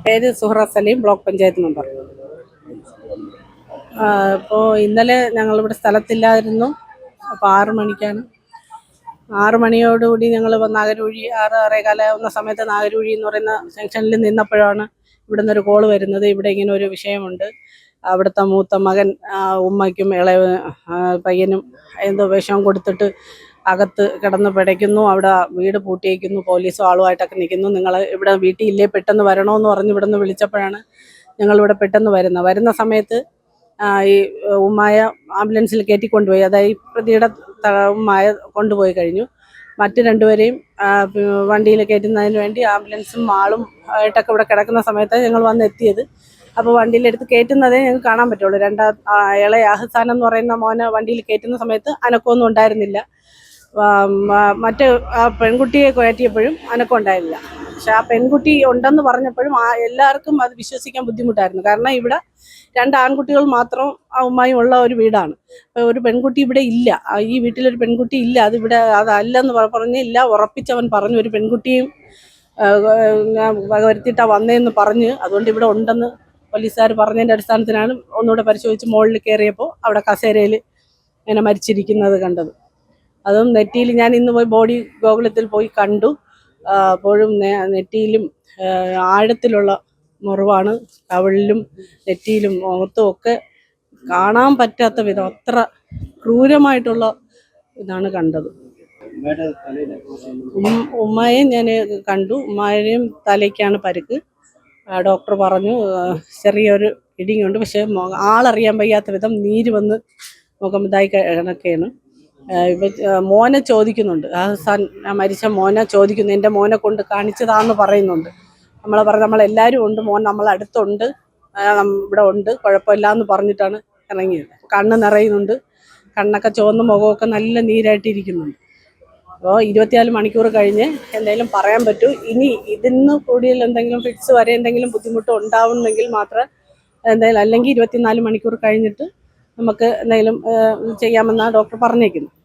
പേര് Suhara Saleem, block panchayat member. ഇപ്പോൾ ഇന്നലെ ഞങ്ങളിവിടെ സ്ഥലത്തില്ലായിരുന്നു. അപ്പോൾ 6 മണിക്കാണ് 6 മണിയോടുകൂടി ഞങ്ങൾ നാഗരൂഴി 6-6:15 ആവുന്ന സമയത്ത് നാഗരൂഴി എന്ന് പറയുന്ന സെക്ഷനിൽ നിന്നപ്പോഴാണ് ഇവിടെ നിന്നൊരു കോള് വരുന്നത്. ഇവിടെ ഇങ്ങനെ ഒരു വിഷയമുണ്ട്, അവിടുത്തെ മൂത്ത മകൻ ഉമ്മയ്ക്കും ഇളയ പയ്യനും എന്തോ വിഷം കൊടുത്തിട്ട് അകത്ത് കിടന്ന് പിടയ്ക്കുന്നു, അവിടെ വീട് പൂട്ടിയേക്കുന്നു, പോലീസും ആളുമായിട്ടൊക്കെ നിൽക്കുന്നു, നിങ്ങൾ ഇവിടെ വീട്ടിൽ ഇല്ലേ, പെട്ടെന്ന് വരണമെന്ന് പറഞ്ഞ് ഇവിടെ നിന്ന് വിളിച്ചപ്പോഴാണ് ഞങ്ങളിവിടെ പെട്ടെന്ന് വരുന്ന സമയത്ത് ഈ ഉമ്മായ ആംബുലൻസിൽ കയറ്റിക്കൊണ്ടുപോയി. അതായത് പ്രതിയുടെ ഉമ്മായ കൊണ്ടുപോയി കഴിഞ്ഞു. മറ്റ് രണ്ടുപേരെയും വണ്ടിയിൽ കയറ്റുന്നതിന് വേണ്ടി ആംബുലൻസും ആളും ആയിട്ടൊക്കെ ഇവിടെ കിടക്കുന്ന സമയത്താണ് ഞങ്ങൾ വന്നെത്തിയത്. അപ്പോൾ വണ്ടിയിലെടുത്ത് കയറ്റുന്നതേ ഞങ്ങൾക്ക് കാണാൻ പറ്റുള്ളൂ. ഇളയ അഹ്സാൻ എന്ന് പറയുന്ന മോനെ വണ്ടിയിൽ കയറ്റുന്ന സമയത്ത് അനക്കമൊന്നും ഉണ്ടായിരുന്നില്ല. മറ്റ് ആ പെൺകുട്ടിയെ കയറ്റിയപ്പോഴും അനക്കം ഉണ്ടായിരുന്നില്ല. പക്ഷെ ആ പെൺകുട്ടി ഉണ്ടെന്ന് പറഞ്ഞപ്പോഴും എല്ലാവർക്കും അത് വിശ്വസിക്കാൻ ബുദ്ധിമുട്ടായിരുന്നു. കാരണം ഇവിടെ 2 ആൺകുട്ടികൾ മാത്രം ആ ഉമ്മായും ഉള്ള ഒരു വീടാണ്. ഒരു പെൺകുട്ടി ഇവിടെ ഇല്ല, ഈ വീട്ടിലൊരു പെൺകുട്ടി ഇല്ല, അതിവിടെ അതല്ലെന്ന് പറഞ്ഞില്ല, ഉറപ്പിച്ചവൻ പറഞ്ഞു. ഒരു പെൺകുട്ടിയും വരുത്തിയിട്ടാണ് വന്നതെന്ന് പറഞ്ഞ്, അതുകൊണ്ട് ഇവിടെ ഉണ്ടെന്ന് പോലീസുകാർ പറഞ്ഞതിൻ്റെ അടിസ്ഥാനത്തിലാണ് ഒന്നുകൂടെ പരിശോധിച്ച് മുകളിൽ കയറിയപ്പോൾ അവിടെ കസേരയിൽ ഇങ്ങനെ മരിച്ചിരിക്കുന്നത് കണ്ടത്. അതും നെറ്റിയിൽ ഞാൻ ഇന്ന് പോയി ബോഡി ഗോകുലത്തിൽ പോയി കണ്ടു. അപ്പോഴും നെറ്റിയിലും ആഴത്തിലുള്ള മുറിവാണ്, കവിളിലും നെറ്റിയിലും മുഖത്തും ഒക്കെ കാണാൻ പറ്റാത്ത വിധം അത്ര ക്രൂരമായിട്ടുള്ള ഇതാണ് കണ്ടത്. ഉമ്മയെ ഞാൻ കണ്ടു, ഉമ്മയുടെയും തലയ്ക്കാണ് പരിക്ക്. ഡോക്ടർ പറഞ്ഞു ചെറിയൊരു ഇടിങ്ങുണ്ട്, പക്ഷെ ആളറിയാൻ വയ്യാത്ത വിധം നീര് വന്ന് മുഖം ഇതായി കണക്കെയാണ്. മോനെ ചോദിക്കുന്നുണ്ട്, അഹ്സാൻ മരിച്ച മോനെ ചോദിക്കുന്നു, എൻ്റെ മോനെ കൊണ്ട് കാണിച്ചതാണെന്ന് പറയുന്നുണ്ട്. നമ്മളെല്ലാവരും ഉണ്ട്, മോൻ നമ്മളടുത്തുണ്ട്, ഇവിടെ ഉണ്ട്, കുഴപ്പമില്ല എന്ന് പറഞ്ഞിട്ടാണ് ഇറങ്ങിയത്. കണ്ണ് നിറയുന്നുണ്ട്, കണ്ണൊക്കെ ചുവന്ന, മുഖമൊക്കെ നല്ല നീരായിട്ടിരിക്കുന്നുണ്ട്. അപ്പോൾ 24 മണിക്കൂർ കഴിഞ്ഞ് എന്തെങ്കിലും പറയാൻ പറ്റൂ. ഇനി ഇതിന്ന് കൂടുതൽ എന്തെങ്കിലും ഫിക്സ് വരെ എന്തെങ്കിലും ബുദ്ധിമുട്ട് ഉണ്ടാവുന്നെങ്കിൽ മാത്രമേ എന്തായാലും, അല്ലെങ്കിൽ 24 മണിക്കൂർ കഴിഞ്ഞിട്ട് നമുക്ക് എന്തെങ്കിലും ചെയ്യാമെന്നാണ് ഡോക്ടർ പറഞ്ഞേക്കുന്നത്.